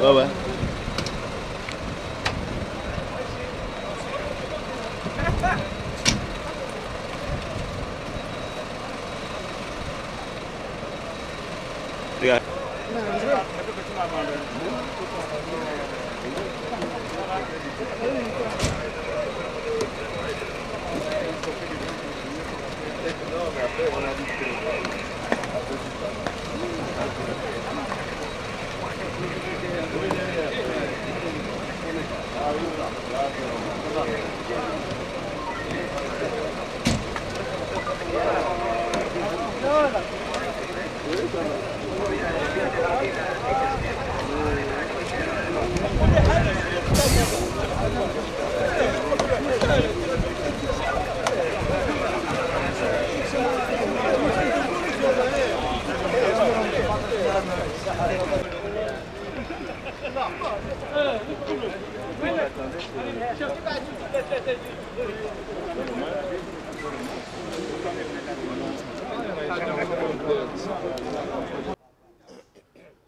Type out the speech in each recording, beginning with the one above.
Ouais, ouais. Regarde.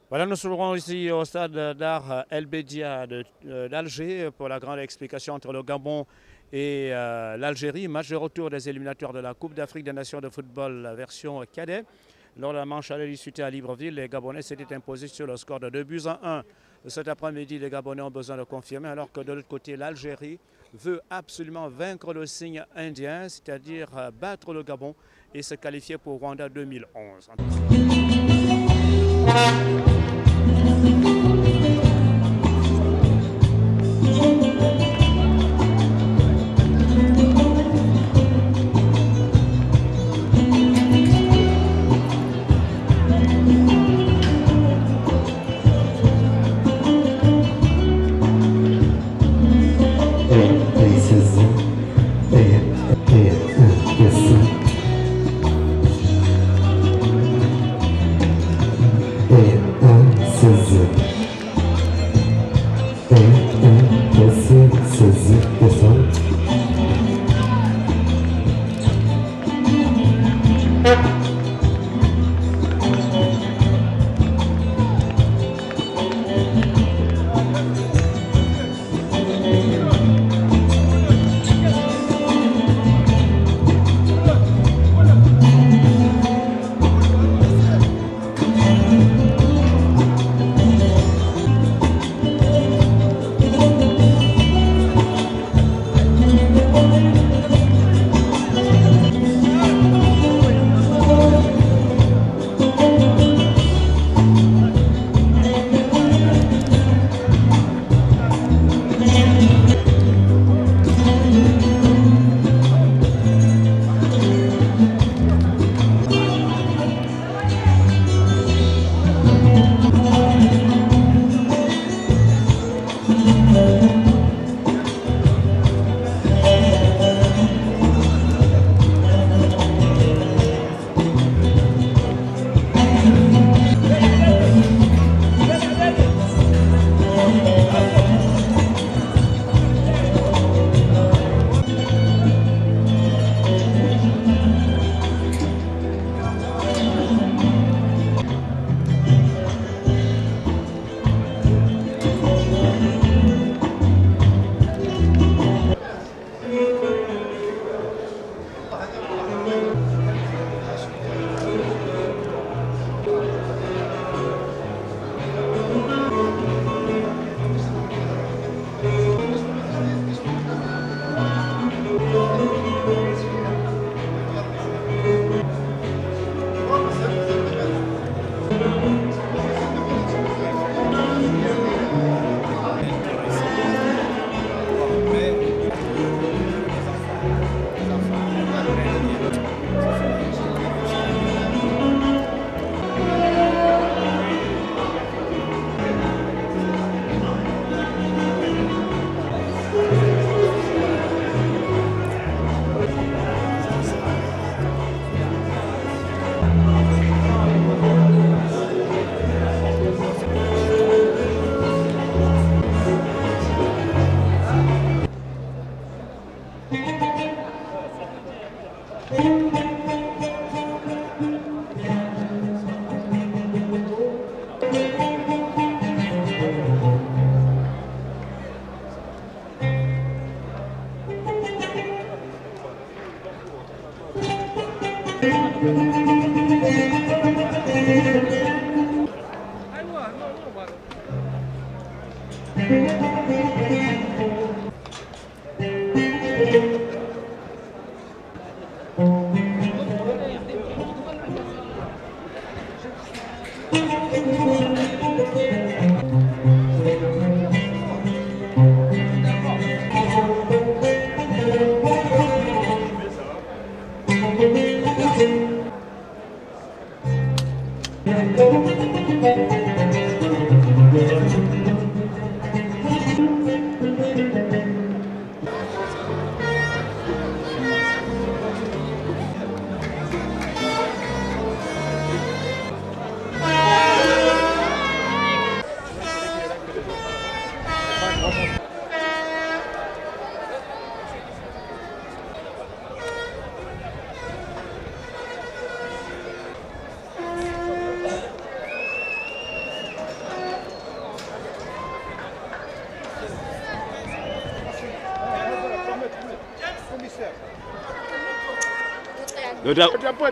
Voilà, nous serons ici au stade d'art El Bedia d'Alger pour la grande explication entre le Gabon et l'Algérie. Match de retour des éliminatoires de la Coupe d'Afrique des Nations de football version cadet. Lors de la manche allée disputée à Libreville, les Gabonais s'étaient imposés sur le score de 2-1. Cet après-midi, les Gabonais ont besoin de confirmer, alors que de l'autre côté, l'Algérie veut absolument vaincre le signe indien, c'est-à-dire battre le Gabon et se qualifier pour Rwanda 2011.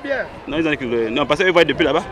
Bien. Non, ils ont dit que non, parce qu'ils voient depuis là-bas.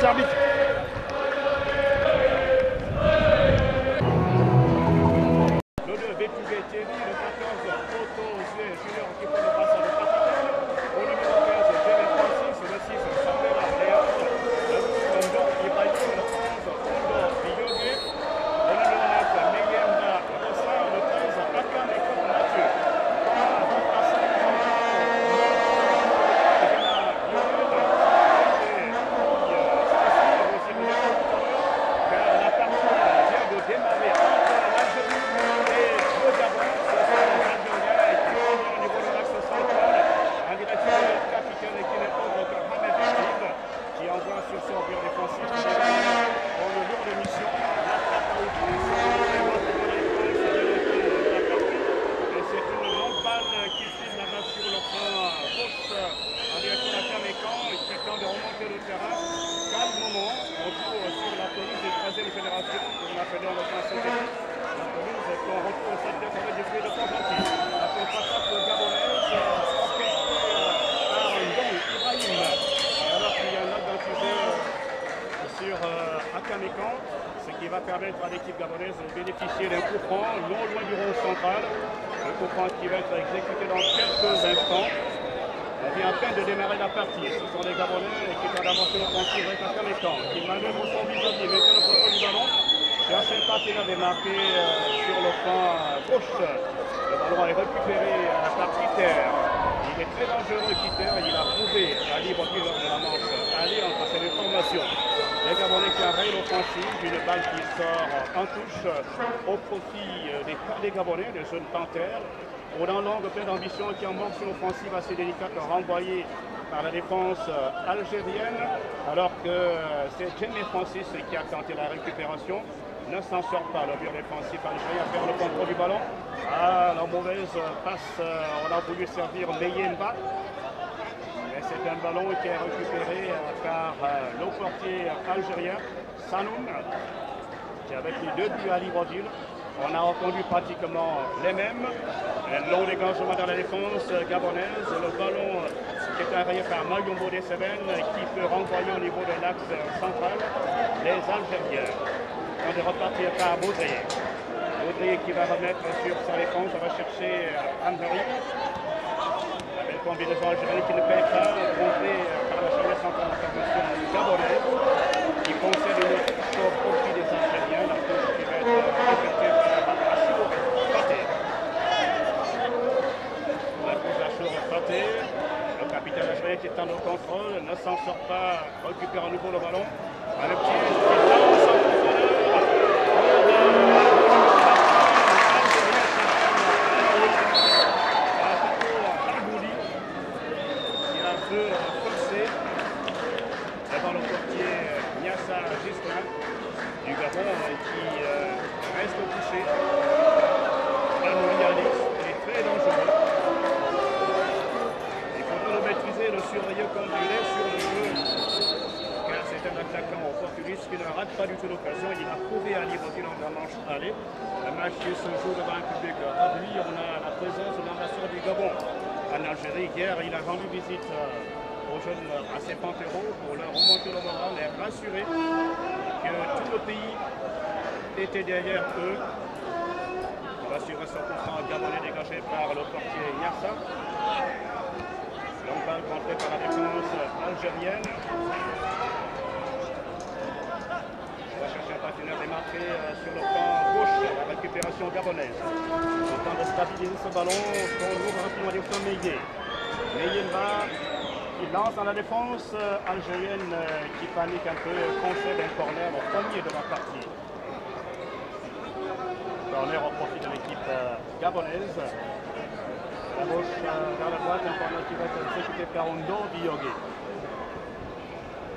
les arbitres. Le 2, Bétougué Thierry, le 14, Otto Junior qui fait le passe à le capitaine. Au numéro 15, Jérémy Francis, le 6, Sambela Léa, le 12, Ndo Ibrahim, le 11, Ondo Biyogé, le numéro 9, Meyemba Rossa, le 13, Akam et Comme Mathieu. Ce qui va permettre à l'équipe gabonaise de bénéficier d'un coup franc non loin du rond central. Un coup franc qui va être exécuté dans quelques instants. On vient à peine de démarrer la partie. Ce sont les Gabonais qui ont avancé l'offensive avec Akamekan, qui manœuvre son vis-à-vis, mettant le contrôle du ballon. Cherchez pas qu'il avait marqué sur le flanc gauche. Le ballon est récupéré par Kitter. Il est très dangereux, Kitter. Il a prouvé à libre pied lors de la manche aller entre ses deux formations. Les Gabonais qui arrêtent l'offensive, une balle qui sort en touche au profit des Gabonais, des jeunes panthères. Au dans l'angle plein d'ambition qui amorce une offensive assez délicate renvoyée par la défense algérienne, alors que c'est Jérémy Francis qui a tenté la récupération. Ne s'en sort pas, le mur défensif algérien perd le contrôle du ballon. Ah, la mauvaise passe, on a voulu servir Meyemba. Mais c'est un ballon qui est récupéré par le portier algérien, Sanoun, qui avec les 2 buts à Libreville. On a entendu pratiquement les mêmes. Un long dégagement dans la défense gabonaise. Le ballon qui est arrayé par Mayombo des Cévennes qui peut renvoyer au niveau de l'axe central les Algériens. On est reparti par Baudrier. Baudrier qui va remettre sur sa défense, on va chercher Amhari. La belle combinaison algérienne qui ne paye pas, contrée par la jeunesse en formation gabonaise, qui concède une touche au profit des Algériens. La touche qui va être effectuée par Achou Faté. La touche Achou Faté. Le capitaine algérien qui est en contrôle, ne s'en sort pas, récupère à nouveau le ballon. Le pied qui lance en profondeur. Du Gabon qui reste touché. Banouli Alice est très dangereux. Il faudra le maîtriser, le surveiller comme il est sur le jeu. Car c'est un attaquant opportuniste qui ne rate pas du tout l'occasion. Il a prouvé à Libreville dans la manche aller. Le match qui se joue devant un public réduit. On a la présence de l'ambassadeur du Gabon en Algérie. Hier, il a rendu visite aux jeunes à ses panthéros pour leur remonter le moral et rassurer que tout le pays était derrière eux. On va suivre ce coup franc gabonais dégagé par le portier Nyassa. Longue balle contrée par la défense algérienne. On va chercher un partenaire démarqué sur le flanc gauche, la récupération gabonaise. En train de stabiliser ce ballon, on ouvre rapidement les flancs Meillé. Meyemba qui lance dans la défense algérienne qui panique un peu, concède un corner au premier de la partie. Corner au profit de l'équipe gabonaise. La gauche vers la droite, un corner qui va être exécuté par Ondo Biyogé.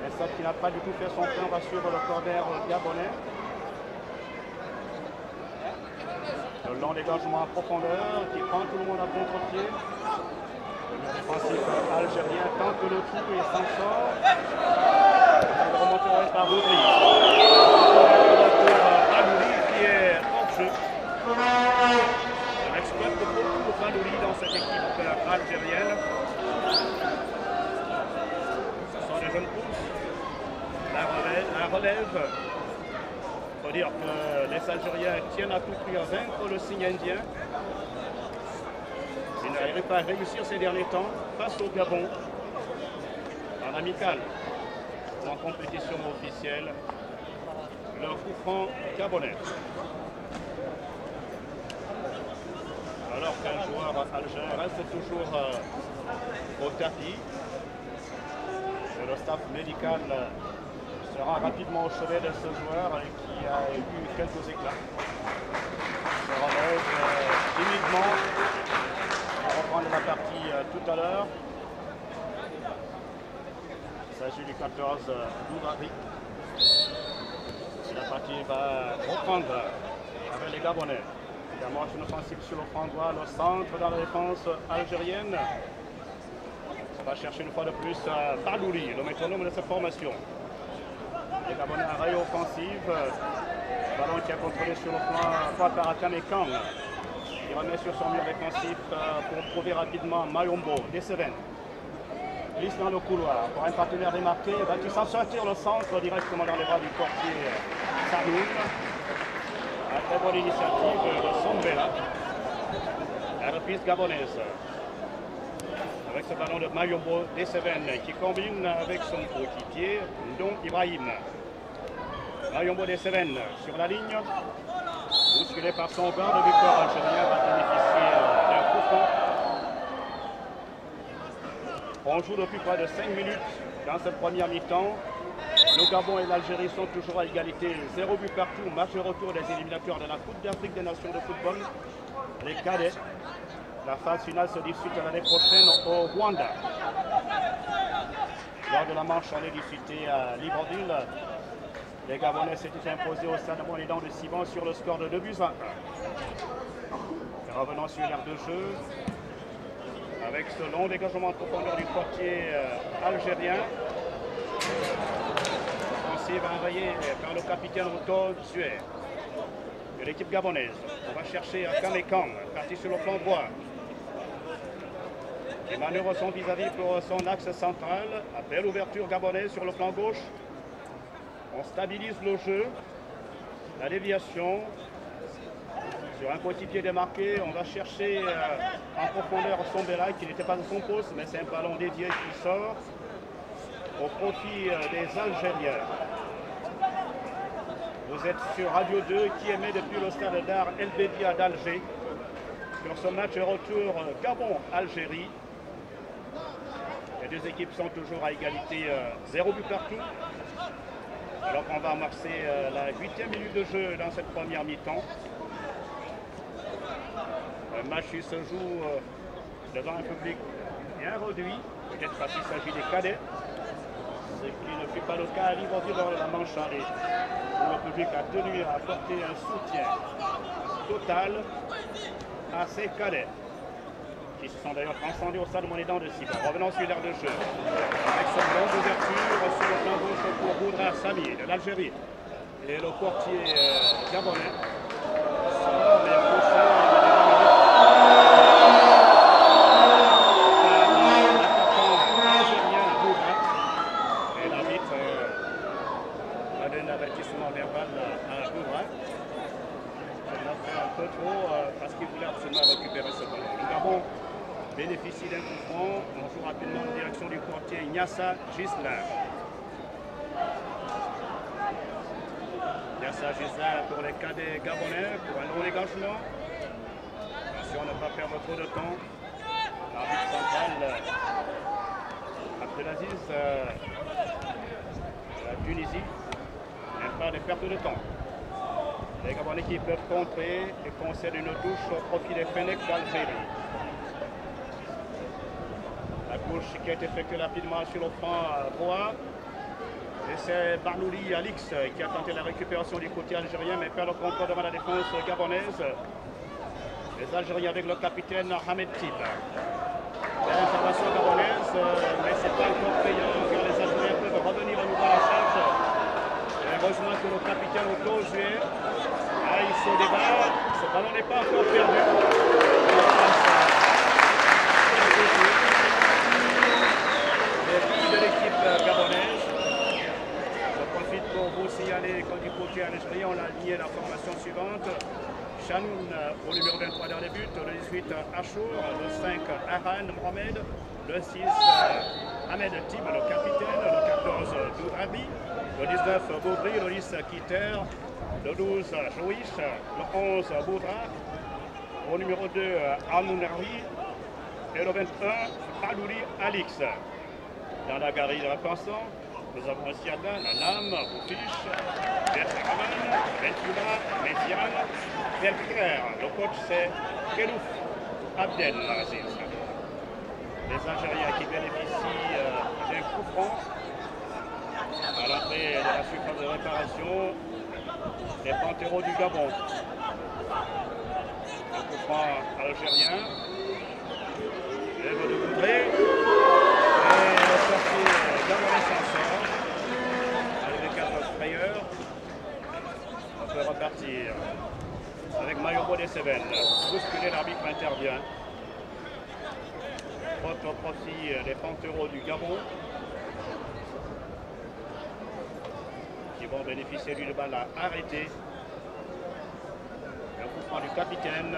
Et ça qui n'a pas du tout fait son plein rassure le corner gabonais. Le long dégagement en profondeur qui prend tout le monde à contre-pied. Le défensif algérien tente le tout et s'en sort. Il remonte par Baudry. Pour Banouli qui est hors jeu. On exploite beaucoup Banouli dans cette équipe algérienne. Ce sont des jeunes pousses. La relève. Il faut dire que les Algériens tiennent à tout prix à vaincre le signe indien. Ils n'arrivent pas à réussir ces derniers temps face au Gabon en amical ou en compétition officielle. Le coup franc gabonais. Alors qu'un joueur algérien reste toujours au tapis. Et le staff médical sera rapidement au chevet de ce joueur qui a eu quelques éclats. Se relève timidement. On va reprendre la partie tout à l'heure. Il s'agit du 14 Doudrari. La partie va reprendre avec les Gabonais. Il amorce une offensive sur le flanc droit, le centre dans la défense algérienne. On va chercher une fois de plus Bardouli, le métronome de cette formation. Les Gabonais en rayon offensive. Ballon qui a contrôlé sur le flanc droit par Akame Kang. Il remet sur son mur défensif pour trouver rapidement Mayombo, Deseven. Glisse dans le couloir pour un partenaire démarqué. Va-t-il s'en sortir le centre directement dans les bras du portier Sanoun. La très bonne initiative de Sombela. La reprise gabonaise. Avec ce ballon de Mayombo Deseven qui combine avec son coéquipier Ndong Ibrahim. Mayombo Deseven sur la ligne. Bousculé par son garde du corps algérien va bénéficier d'un coup franc. On joue depuis près de 5 minutes dans cette première mi-temps. Le Gabon et l'Algérie sont toujours à égalité. 0 but partout. Match de retour des éliminatoires de la Coupe d'Afrique des Nations de football. Les cadets. La phase finale se dispute l'année prochaine au Rwanda. Lors de la manche, on est disputée à Libreville. Les Gabonais s'étaient imposés au stade Monédan de Siban sur le score de 2-1. Revenons sur l'aire de jeu. Avec ce long dégagement en profondeur du portier algérien. Offensive envoyée par le capitaine Ruto Suer de l'équipe gabonaise. On va chercher Akame Kang, parti sur le flanc droit. Les manœuvres sont vis-à-vis pour son axe central. À belle ouverture gabonaise sur le flanc gauche. On stabilise le jeu. La déviation. Sur un coéquipier démarqué, on va chercher en profondeur Sombela qui n'était pas de son poste, mais c'est un ballon dédié qui sort au profit des Algériens. Vous êtes sur Radio 2 qui émet depuis le stade d'art El Bedia d'Alger sur ce match retour Gabon-Algérie. Les deux équipes sont toujours à égalité, 0 but partout. Alors qu'on va amorcer la 8e minute de jeu dans cette première mi-temps. Un match qui se joue devant un public bien réduit, peut-être parce qu'il s'agit des cadets, ce qui ne fut pas le cas à Libreville lors de la manche aller, où le public a tenu à apporter un soutien total à ces cadets, qui se sont d'ailleurs transcendés au stade Monédan de Siban. Revenons sur l'aire de jeu, avec son long d'ouverture sur le plan gauche pour Boudra Sami de l'Algérie, et le portier gabonais sort les poussées. Parce qu'il voulait absolument récupérer ce ballon. Le Gabon bénéficie d'un coup franc. On joue rapidement en direction du portier Nyassa Gislain. Nyassa Gislain pour les cadets gabonais, pour un long dégagement. Attention à ne pas perdre trop de temps. L'arbitre central, Abdelaziz, la Tunisie, n'aime pas de perte de temps. Les Gabonais qui peuvent contrer et concèdent une touche au profit des Fennecs d'Algérie. La touche qui a été effectuée rapidement sur le flanc droit. Et c'est Barnouli Alix qui a tenté la récupération du côté algérien, mais perd le contrôle devant la défense gabonaise. Les Algériens avec le capitaine Ahmed Tib. L'intervention gabonaise, mais c'est pas encore payant, car les Algériens peuvent revenir à nouveau à la charge. Et heureusement que le capitaine Otto Zuer il se débat, ce ballon n'est pas encore perdu. Les buts de l'équipe gabonaise. Je profite pour vous l'Algérie, on a aligné la formation suivante. Chanoun au numéro 23 dans les buts, le 18 Achour, le 5 Aran Mohamed, le 6 Ahmed Tim, le capitaine, le 14 Doudrabi, le 19 Boudri, le 10 Kiter, le 12 Jouish, le 11 Boudra, au numéro 2 Amounari et le 21 Alouli Alix. Dans la galerie de remplaçants, nous avons aussi Adam, Nam, Boufiche, Bertraman, Bentula, Méziane, Belker. Le coach c'est Kelouf Abdel Aziz. Les Algériens qui bénéficient d'un coup franc à l'entrée de la surface de réparation des Panteros du Gabon. Le coup franc algérien. Lève de Boudré. Et le sortie gabonais s'en sort. Avec les 4 frayeurs. On peut repartir. Avec Mayobo des Cévennes. Bousculé, l'arbitre intervient. Faute au profit des Panteros du Gabon. Qui vont bénéficier d'une balle à arrêter. Le coup franc du capitaine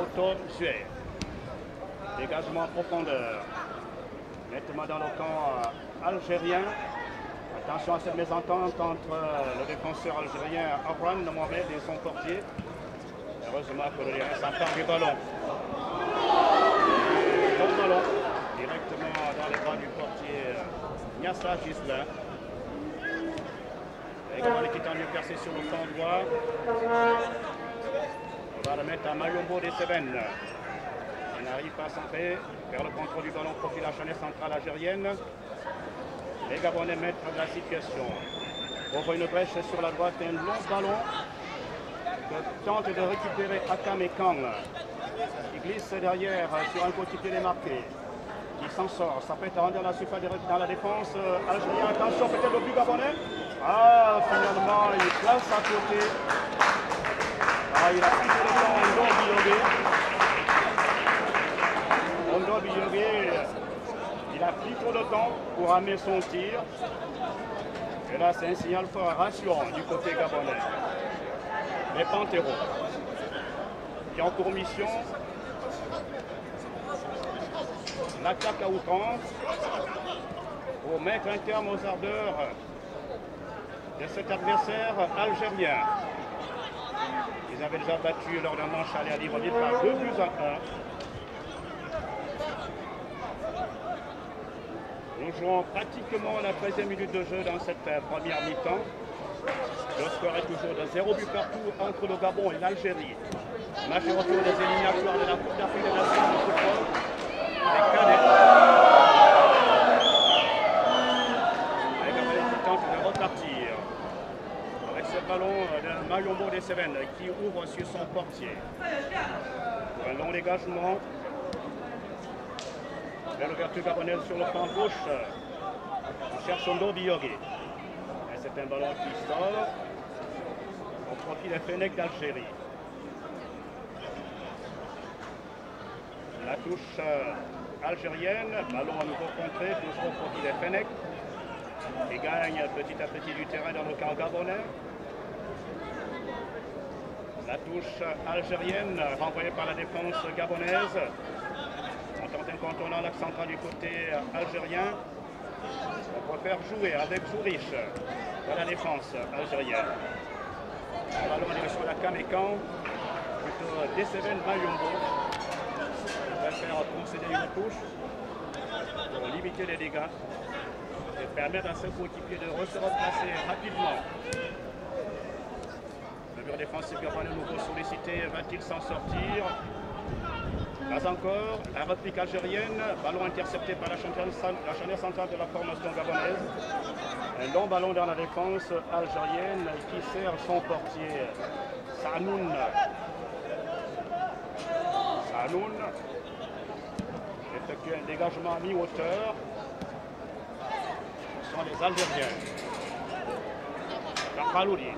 Otto Zuer. Dégagement en profondeur. Nettement dans le camp algérien. Attention à cette mésentente entre le défenseur algérien Abraham Mohamed et son portier. Heureusement que le Lérien s'empare du ballon. Bon ballon. Directement dans les bras du portier Niassa Gislain. Également qui est en lieu percé sur le flanc droit. On va le mettre à Mayombo des Cévennes. Il n'arrive pas à centrer vers le contrôle du ballon profil la chaîne centrale algérienne. Les Gabonais maîtres de la situation. On voit une brèche sur la droite et un long ballon que tente de récupérer Akam et Kang. Il glisse derrière sur un coéquipier démarqué. Il s'en sort. Ça peut être rendu dans la surface dans la défense algérienne. Attention, peut-être le but gabonais. Ah, finalement, il place à côté. Ah, il a pris le temps Ondo Biyogé. Il a pris trop de temps pour amener son tir. Et là, c'est un signal fort rassurant du côté gabonais. Les Panteros qui ont pour mission l'attaque à outrance pour mettre un terme aux ardeurs de cet adversaire algérien. Ils avaient déjà battu lors d'un manche aller à Libreville par 2 buts à 1. Nous jouons pratiquement la 13e minute de jeu dans cette première mi-temps. Le score est toujours de 0 but partout entre le Gabon et l'Algérie. Match de retour des éliminatoires de la Coupe d'Afrique des Nations de football. Les cadets. Les Gabonais qui tentent de repartir. Avec ce ballon de Mayombo des Cévennes qui ouvre sur son portier. Un long dégagement. Vers l'ouverture gabonaise sur le flanc gauche. On cherche Ondo Biyogé. C'est un ballon qui sort au profit des Fennecs d'Algérie. La touche algérienne, ballon à nouveau contré, toujours au profit des Fennecs, qui gagne petit à petit du terrain dans le camp gabonais. La touche algérienne renvoyée par la défense gabonaise. On tente un contournant l'axe central du côté algérien. On préfère jouer avec Zourich dans la défense algérienne. Le ballon en direction de la Kamekan, plutôt des Cévennes Mayombo. On va faire concéder une touche pour limiter les dégâts et permettre à ce coéquipier de se replacer rapidement. Le mur défensif gabonais nouveau sollicité, va-t-il s'en sortir? Pas encore, la réplique algérienne, ballon intercepté par la charnière centrale de la formation gabonaise. Un long ballon dans la défense algérienne qui sert son portier Sanoun. Sanoun effectue un dégagement à mi-hauteur. Ce sont les Algériens. Khalouli.